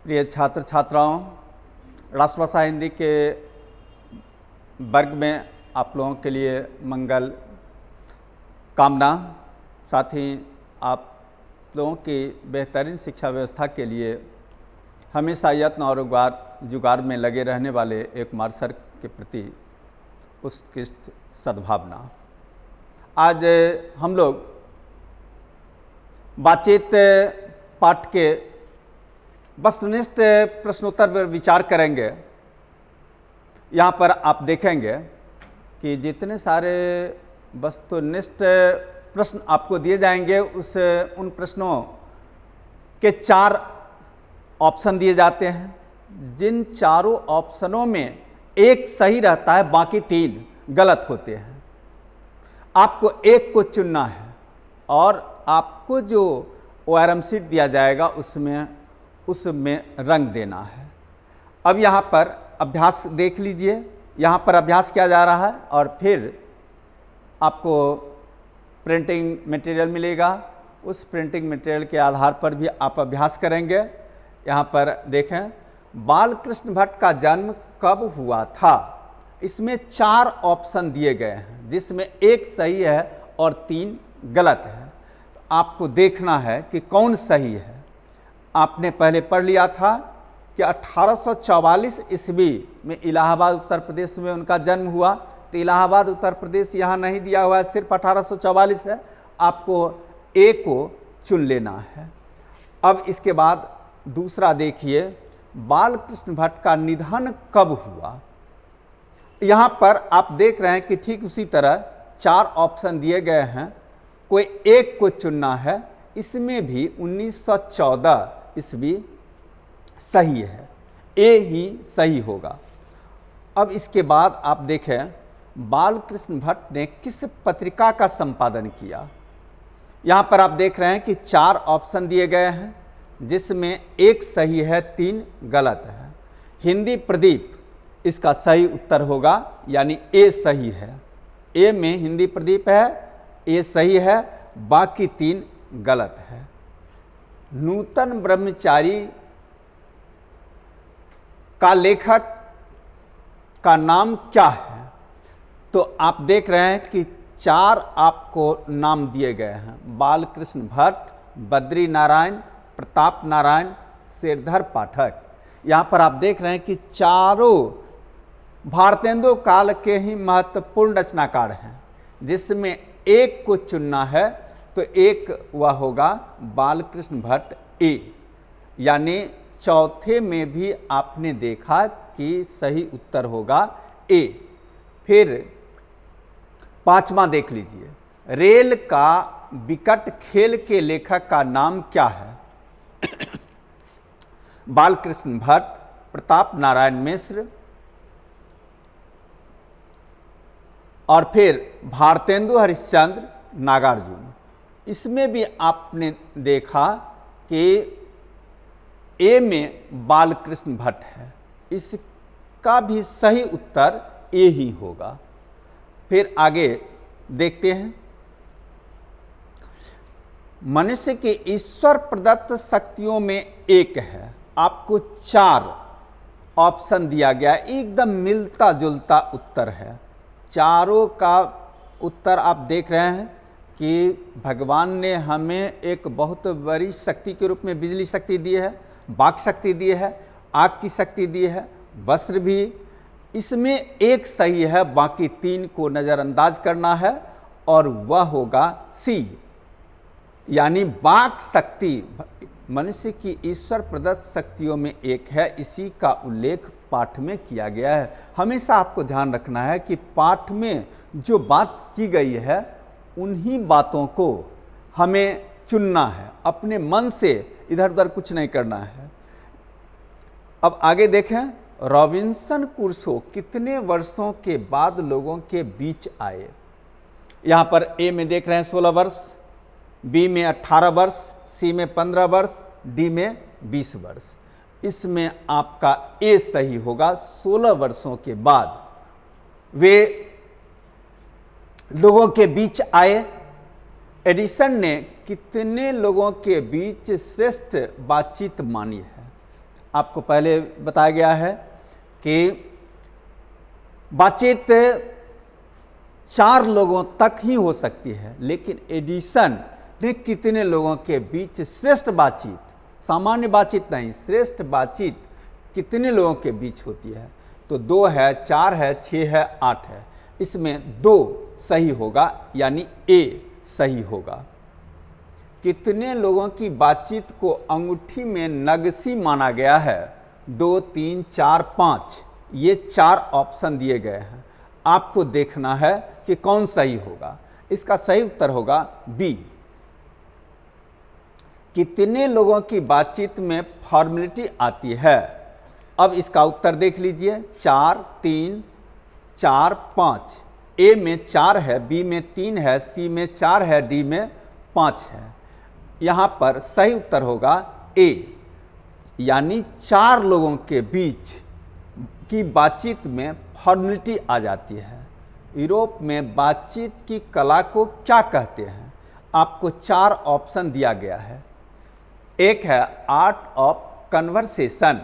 प्रिय छात्र छात्राओं, राष्ट्रभाषा हिंदी के वर्ग में आप लोगों के लिए मंगल कामना, साथ ही आप लोगों की बेहतरीन शिक्षा व्यवस्था के लिए हमेशा यत्न और जुगाड़ में लगे रहने वाले एक मार्शल के प्रति उत्कृष्ट सद्भावना। आज हम लोग बातचीत पाठ के वस्तुनिष्ठ प्रश्नोत्तर पर विचार करेंगे। यहाँ पर आप देखेंगे कि जितने सारे वस्तुनिष्ठ प्रश्न आपको दिए जाएंगे उन प्रश्नों के 4 ऑप्शन दिए जाते हैं, जिन चारों ऑप्शनों में एक सही रहता है, बाकी 3 गलत होते हैं। आपको एक को चुनना है और आपको जो ORM शीट दिया जाएगा उसमें रंग देना है। अब यहाँ पर अभ्यास देख लीजिए। यहाँ पर अभ्यास किया जा रहा है और फिर आपको प्रिंटिंग मटेरियल मिलेगा। उस प्रिंटिंग मटेरियल के आधार पर भी आप अभ्यास करेंगे। यहाँ पर देखें, बालकृष्ण भट्ट का जन्म कब हुआ था। इसमें 4 ऑप्शन दिए गए हैं, जिसमें एक सही है और 3 गलत है। आपको देखना है कि कौन सही है। आपने पहले पढ़ लिया था कि 1844 ईस्वी में इलाहाबाद उत्तर प्रदेश में उनका जन्म हुआ। तो इलाहाबाद उत्तर प्रदेश यहाँ नहीं दिया हुआ है, सिर्फ 1844 है। आपको ए को चुन लेना है। अब इसके बाद दूसरा देखिए, बालकृष्ण भट्ट का निधन कब हुआ। यहाँ पर आप देख रहे हैं कि ठीक उसी तरह 4 ऑप्शन दिए गए हैं, कोई एक को चुनना है। इसमें भी 1914 ईस्वी सही है, ए ही सही होगा। अब इसके बाद आप देखें, बालकृष्ण भट्ट ने किस पत्रिका का संपादन किया। यहाँ पर आप देख रहे हैं कि 4 ऑप्शन दिए गए हैं, जिसमें एक सही है, 3 गलत है। हिंदी प्रदीप इसका सही उत्तर होगा, यानी ए सही है। ए में हिंदी प्रदीप है, ए सही है, बाकी 3 गलत है। नूतन ब्रह्मचारी का लेखक का नाम क्या है। तो आप देख रहे हैं कि 4 आपको नाम दिए गए हैं, बालकृष्ण भट्ट, बद्री नारायण, प्रताप नारायण, शेरधर पाठक। यहाँ पर आप देख रहे हैं कि चारों भारतेंदु काल के ही महत्वपूर्ण रचनाकार हैं, जिसमें एक को चुनना है। तो एक वह होगा बालकृष्ण भट्ट ए, यानी चौथे में भी आपने देखा कि सही उत्तर होगा ए। फिर 5वां देख लीजिए, रेल का विकट खेल के लेखक का नाम क्या है। बालकृष्ण भट्ट, प्रताप नारायण मिश्र और फिर भारतेंदु हरिश्चंद्र, नागार्जुन। इसमें भी आपने देखा कि ए में बालकृष्ण भट्ट है, इसका भी सही उत्तर ए ही होगा। फिर आगे देखते हैं, मनुष्य की ईश्वर प्रदत्त शक्तियों में एक है। आपको 4 ऑप्शन दिया गया, एकदम मिलता जुलता उत्तर है। चारों का उत्तर आप देख रहे हैं कि भगवान ने हमें एक बहुत बड़ी शक्ति के रूप में बिजली शक्ति दी है, वाक शक्ति दी है, आग की शक्ति दी है, वस्त्र भी। इसमें एक सही है, बाकी 3 को नज़रअंदाज करना है और वह होगा सी, यानी वाक शक्ति मनुष्य की ईश्वर प्रदत्त शक्तियों में एक है। इसी का उल्लेख पाठ में किया गया है। हमेशा आपको ध्यान रखना है कि पाठ में जो बात की गई है उन्हीं बातों को हमें चुनना है, अपने मन से इधर उधर कुछ नहीं करना है। अब आगे देखें, रॉबिन्सन क्रूसो कितने वर्षों के बाद लोगों के बीच आए। यहाँ पर ए में देख रहे हैं 16 वर्ष, बी में 18 वर्ष, सी में 15 वर्ष, डी में 20 वर्ष। इसमें आपका ए सही होगा। 16 वर्षों के बाद वे लोगों के बीच आए। एडिसन ने कितने लोगों के बीच श्रेष्ठ बातचीत मानी है। आपको पहले बताया गया है कि बातचीत 4 लोगों तक ही हो सकती है, लेकिन एडिसन ने कितने लोगों के बीच श्रेष्ठ बातचीत, सामान्य बातचीत नहीं, श्रेष्ठ बातचीत कितने लोगों के बीच होती है? तो 2 है, 4 है, 6 है, 8 है। इसमें 2 सही होगा, यानी ए सही होगा। कितने लोगों की बातचीत को अंगूठी में नगसी माना गया है? 2, 3, 4, 5, ये 4 ऑप्शन दिए गए हैं। आपको देखना है कि कौन सही होगा। इसका सही उत्तर होगा बी। कितने लोगों की बातचीत में फॉर्मेलिटी आती है? अब इसका उत्तर देख लीजिए, 4, 3, 4, 5। ए में 4 है, बी में 3 है, सी में 4 है, डी में 5 है। यहाँ पर सही उत्तर होगा ए, यानी 4 लोगों के बीच की बातचीत में फॉर्मेलिटी आ जाती है। यूरोप में बातचीत की कला को क्या कहते हैं? आपको 4 ऑप्शन दिया गया है। एक है art of conversation,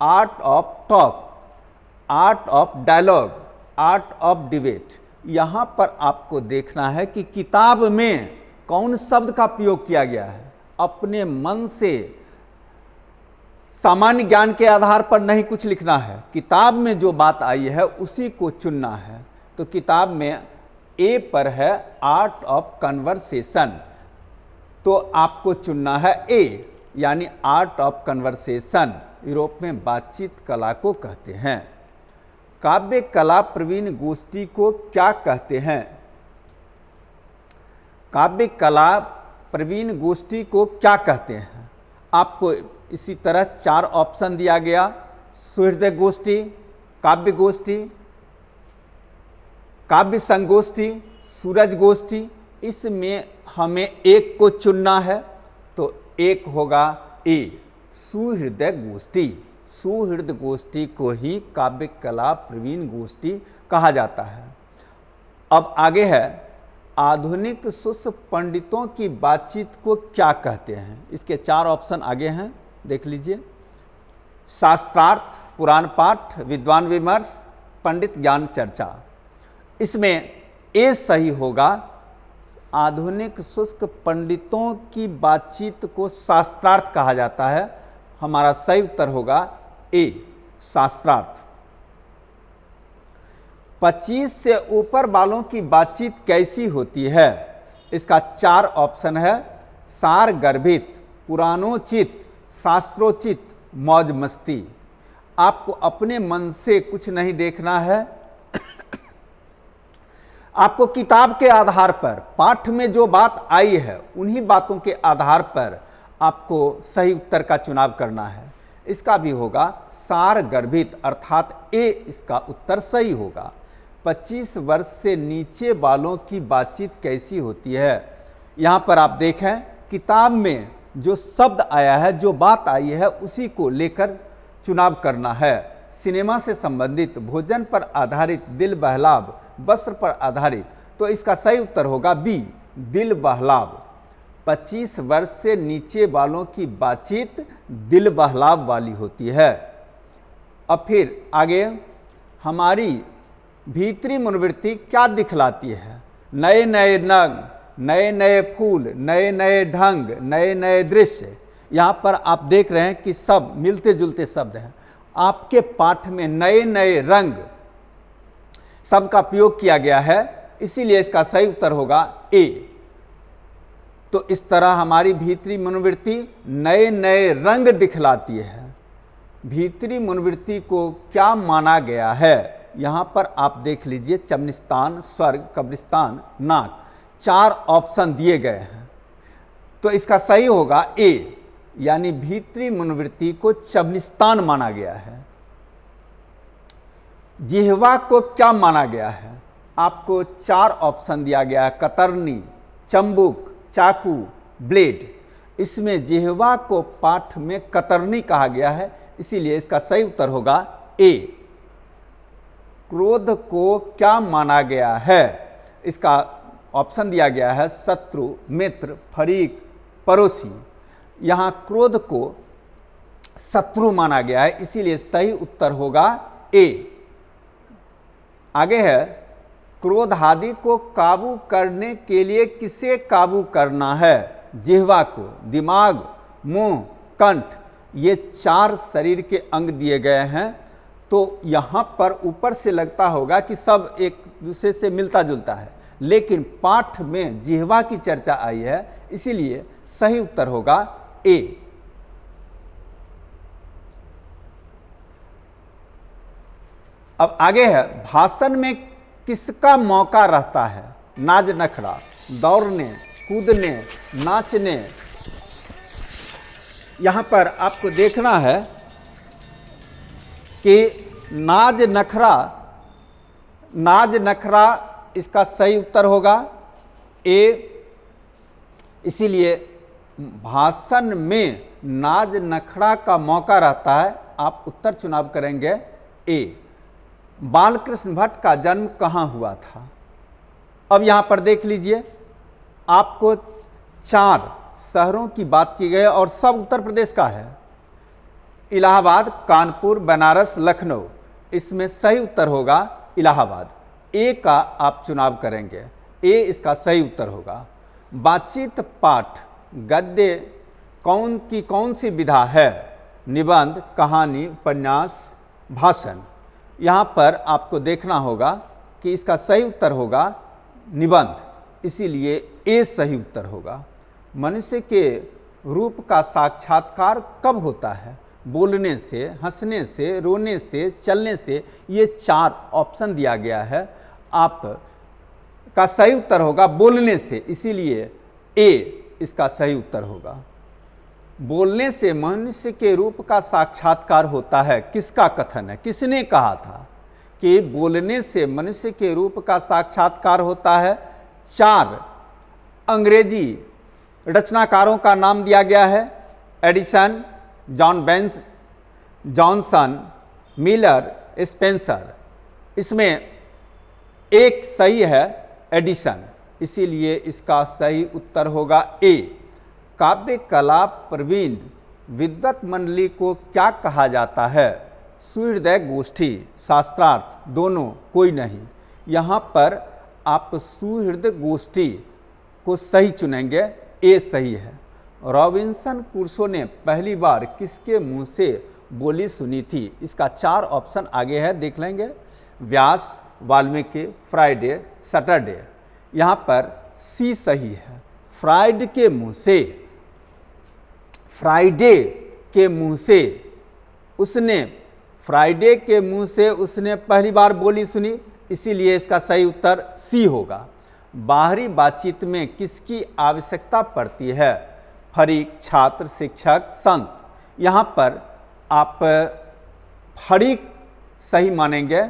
art of talk, art of dialogue, art of debate. यहाँ पर आपको देखना है कि किताब में कौन शब्द का प्रयोग किया गया है। अपने मन से सामान्य ज्ञान के आधार पर नहीं कुछ लिखना है, किताब में जो बात आई है उसी को चुनना है। तो किताब में ए पर है आर्ट ऑफ कन्वर्सेशन, तो आपको चुनना है ए, यानी आर्ट ऑफ कन्वर्सेशन यूरोप में बातचीत कला को कहते हैं। काव्य कला प्रवीण गोष्ठी को क्या कहते हैं? काव्य कला प्रवीण गोष्ठी को क्या कहते हैं? आपको इसी तरह 4 ऑप्शन दिया गया, सुहृदय गोष्ठी, काव्य गोष्ठी, काव्य संगोष्ठी, सूरज गोष्ठी। इसमें हमें एक को चुनना है, तो एक होगा ए, सुहृदय गोष्ठी। सुहृद गोष्ठी को ही काव्य कला प्रवीण गोष्ठी कहा जाता है। अब आगे है, आधुनिक सुश्र पंडितों की बातचीत को क्या कहते हैं? इसके 4 ऑप्शन आगे हैं, देख लीजिए। शास्त्रार्थ, पुराण पाठ, विद्वान विमर्श, पंडित ज्ञान चर्चा। इसमें ए सही होगा। आधुनिक शुष्क पंडितों की बातचीत को शास्त्रार्थ कहा जाता है। हमारा सही उत्तर होगा ए, शास्त्रार्थ। 25 से ऊपर वालों की बातचीत कैसी होती है? इसका 4 ऑप्शन है, सार गर्भित, पुराणोचित, शास्त्रोचित, मौज मस्ती। आपको अपने मन से कुछ नहीं देखना है, आपको किताब के आधार पर, पाठ में जो बात आई है उन्हीं बातों के आधार पर आपको सही उत्तर का चुनाव करना है। इसका भी होगा सार गर्भित, अर्थात ए इसका उत्तर सही होगा। 25 वर्ष से नीचे वालों की बातचीत कैसी होती है? यहाँ पर आप देखें, किताब में जो शब्द आया है, जो बात आई है, उसी को लेकर चुनाव करना है। सिनेमा से संबंधित, भोजन पर आधारित, दिल बहलाव, वस्त्र पर आधारित। तो इसका सही उत्तर होगा बी, दिल बहलाव। 25 वर्ष से नीचे वालों की बातचीत दिल बहलाव वाली होती है। अब फिर आगे, हमारी भीतरी मनोवृत्ति क्या दिखलाती है? नए नए रंग, नए नए फूल, नए नए ढंग, नए नए दृश्य। यहाँ पर आप देख रहे हैं कि सब मिलते जुलते शब्द हैं। आपके पाठ में नए नए रंग शब्द का प्रयोग किया गया है, इसीलिए इसका सही उत्तर होगा ए। तो इस तरह हमारी भीतरी मनोवृत्ति नए नए रंग दिखलाती है। भीतरी मनोवृत्ति को क्या माना गया है? यहाँ पर आप देख लीजिए, चमनिस्तान, स्वर्ग, कब्रिस्तान, नाक, 4 ऑप्शन दिए गए हैं। तो इसका सही होगा ए, यानी भीतरी मनोवृत्ति को चमनिस्तान माना गया है। जिह्वा को क्या माना गया है? आपको 4 ऑप्शन दिया गया है, कतरनी, चंबुक, चाकू, ब्लेड। इसमें जिह्वा को पाठ में कतरनी कहा गया है, इसीलिए इसका सही उत्तर होगा ए। क्रोध को क्या माना गया है? इसका ऑप्शन दिया गया है, शत्रु, मित्र, फरीक, पड़ोसी। यहाँ क्रोध को शत्रु माना गया है, इसीलिए सही उत्तर होगा ए। आगे है, क्रोध आदि को काबू करने के लिए किसे काबू करना है? जिह्वा को, दिमाग, मुंह, कंठ, ये 4 शरीर के अंग दिए गए हैं। तो यहाँ पर ऊपर से लगता होगा कि सब एक दूसरे से मिलता जुलता है, लेकिन पाठ में जिह्वा की चर्चा आई है, इसीलिए सही उत्तर होगा ए। अब आगे है, भाषण में किसका मौका रहता है? नाज नखरा, दौड़ने, कूदने, नाचने। यहां पर आपको देखना है कि नाज नखरा इसका सही उत्तर होगा ए। इसीलिए भाषण में नाज नखरा का मौका रहता है, आप उत्तर चुनाव करेंगे ए। बालकृष्ण भट्ट का जन्म कहाँ हुआ था? अब यहाँ पर देख लीजिए, आपको 4 शहरों की बात की गई और सब उत्तर प्रदेश का है। इलाहाबाद, कानपुर, बनारस, लखनऊ। इसमें सही उत्तर होगा इलाहाबाद। ए का आप चुनाव करेंगे, ए इसका सही उत्तर होगा। बातचीत पाठ गद्य कौन सी विधा है? निबंध, कहानी, उपन्यास, भाषण। यहाँ पर आपको देखना होगा कि इसका सही उत्तर होगा निबंध, इसीलिए ए सही उत्तर होगा। मनुष्य के रूप का साक्षात्कार कब होता है? बोलने से, हंसने से, रोने से, चलने से। ये 4 ऑप्शन दिया गया है, आप का सही उत्तर होगा बोलने से, इसीलिए ए इसका सही उत्तर होगा। बोलने से मनुष्य के रूप का साक्षात्कार होता है, किसका कथन है? किसने कहा था कि बोलने से मनुष्य के रूप का साक्षात्कार होता है? 4 अंग्रेजी रचनाकारों का नाम दिया गया है, एडिसन, जॉन बेंस, जॉनसन, मिलर, स्पेंसर। इसमें एक सही है एडिसन, इसीलिए इसका सही उत्तर होगा ए। काव्य कला प्रवीण विद्वत मंडली को क्या कहा जाता है? सुहृदय गोष्ठी, शास्त्रार्थ, दोनों, कोई नहीं। यहाँ पर आप सुहृदय गोष्ठी को सही चुनेंगे, ए सही है। रॉबिन्सन क्रूसो ने पहली बार किसके मुंह से बोली सुनी थी? इसका 4 ऑप्शन आगे है, देख लेंगे। व्यास, वाल्मीकि, फ्राइडे, सैटरडे। यहाँ पर सी सही है, फ्राइडे के मुंह से। फ्राइडे के मुंह से उसने पहली बार बोली सुनी, इसीलिए इसका सही उत्तर सी होगा। बाहरी बातचीत में किसकी आवश्यकता पड़ती है? फरीक, छात्र, शिक्षक, संत। यहाँ पर आप फरीक सही मानेंगे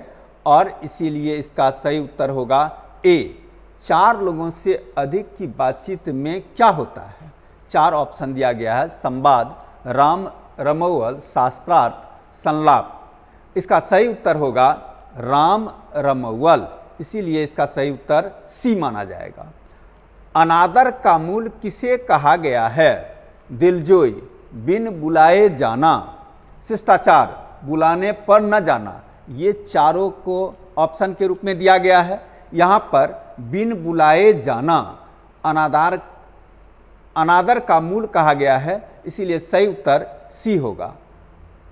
और इसीलिए इसका सही उत्तर होगा ए। 4 लोगों से अधिक की बातचीत में क्या होता है? 4 ऑप्शन दिया गया है, संवाद, राम रमौवल, शास्त्रार्थ, संलाप। इसका सही उत्तर होगा राम रमौवल, इसीलिए इसका सही उत्तर सी माना जाएगा। अनादर का मूल किसे कहा गया है? दिलजोई, बिन बुलाए जाना, शिष्टाचार, बुलाने पर न जाना। ये चारों को ऑप्शन के रूप में दिया गया है। यहाँ पर बिन बुलाए जाना अनादर का मूल कहा गया है, इसीलिए सही उत्तर सी होगा।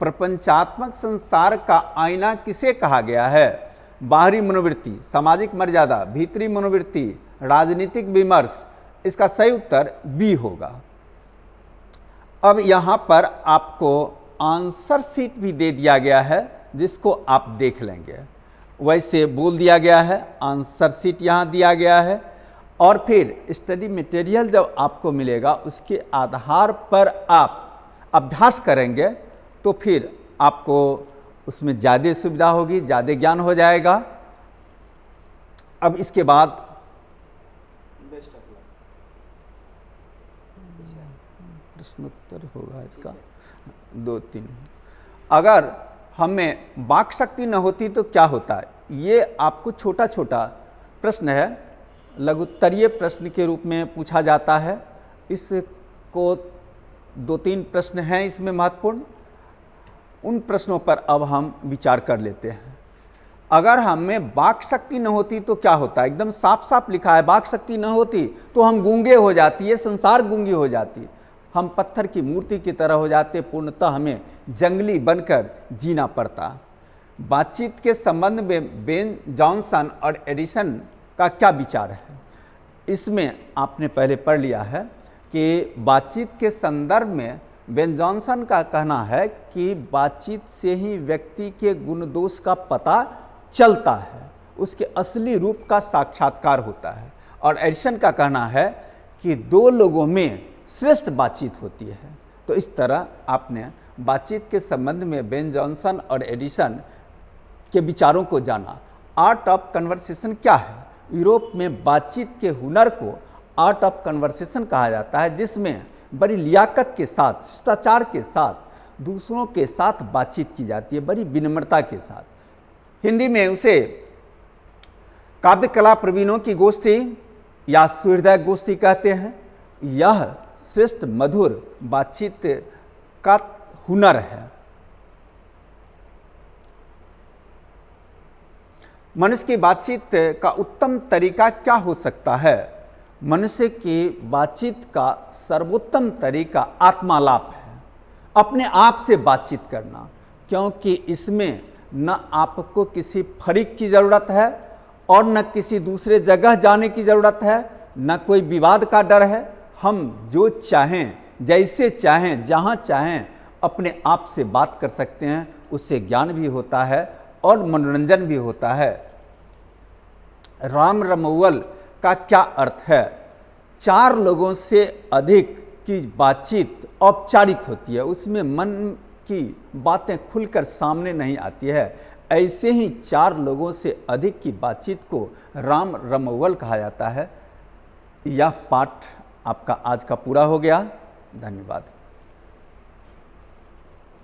प्रपंचात्मक संसार का आईना किसे कहा गया है? बाहरी मनोवृत्ति, सामाजिक मर्यादा, भीतरी मनोवृत्ति, राजनीतिक विमर्श। इसका सही उत्तर बी होगा। अब यहाँ पर आपको आंसर शीट भी दे दिया गया है, जिसको आप देख लेंगे। वैसे बोल दिया गया है, आंसर शीट यहाँ दिया गया है, और फिर स्टडी मटेरियल जब आपको मिलेगा उसके आधार पर आप अभ्यास करेंगे तो फिर आपको उसमें ज़्यादा सुविधा होगी, ज़्यादा ज्ञान हो जाएगा। अब इसके बाद प्रश्नोत्तर होगा इसका 2-3। अगर हमें वाक शक्ति न होती तो क्या होता है? ये आपको छोटा छोटा प्रश्न है, लघुत्तरीय प्रश्न के रूप में पूछा जाता है। इसको 2-3 प्रश्न हैं इसमें महत्वपूर्ण। उन प्रश्नों पर अब हम विचार कर लेते हैं। अगर हमें वाक शक्ति न होती तो क्या होता? एकदम साफ साफ लिखा है, वाक शक्ति न होती तो हम गूंगे हो जाती, ये संसार गूंगी हो जाती, हम पत्थर की मूर्ति की तरह हो जाते, पूर्णतः हमें जंगली बनकर जीना पड़ता। बातचीत के संबंध में बेन जॉनसन और एडिसन का क्या विचार है? इसमें आपने पहले पढ़ लिया है कि बातचीत के संदर्भ में बेन जॉनसन का कहना है कि बातचीत से ही व्यक्ति के गुण दोष का पता चलता है, उसके असली रूप का साक्षात्कार होता है। और एडिसन का कहना है कि दो लोगों में श्रेष्ठ बातचीत होती है। तो इस तरह आपने बातचीत के संबंध में बेन जॉनसन और एडिसन के विचारों को जाना। आर्ट ऑफ कन्वर्सेशन क्या है? यूरोप में बातचीत के हुनर को आर्ट ऑफ कन्वर्सेशन कहा जाता है, जिसमें बड़ी लियाकत के साथ, शिष्टाचार के साथ दूसरों के साथ बातचीत की जाती है, बड़ी विनम्रता के साथ। हिंदी में उसे काव्य कला प्रवीणों की गोष्ठी या सुहृदय गोष्ठी कहते हैं। यह श्रेष्ठ मधुर बातचीत का हुनर है। मनुष्य की बातचीत का उत्तम तरीका क्या हो सकता है? मनुष्य की बातचीत का सर्वोत्तम तरीका आत्मालाप है, अपने आप से बातचीत करना, क्योंकि इसमें न आपको किसी फरीक की ज़रूरत है और न किसी दूसरे जगह जाने की ज़रूरत है, न कोई विवाद का डर है। हम जो चाहें, जैसे चाहें, जहाँ चाहें अपने आप से बात कर सकते हैं। उससे ज्ञान भी होता है और मनोरंजन भी होता है। राम रमौवल का क्या अर्थ है? 4 लोगों से अधिक की बातचीत औपचारिक होती है, उसमें मन की बातें खुलकर सामने नहीं आती है। ऐसे ही 4 लोगों से अधिक की बातचीत को राम रमौवल कहा जाता है। यह पाठ आपका आज का पूरा हो गया। धन्यवाद।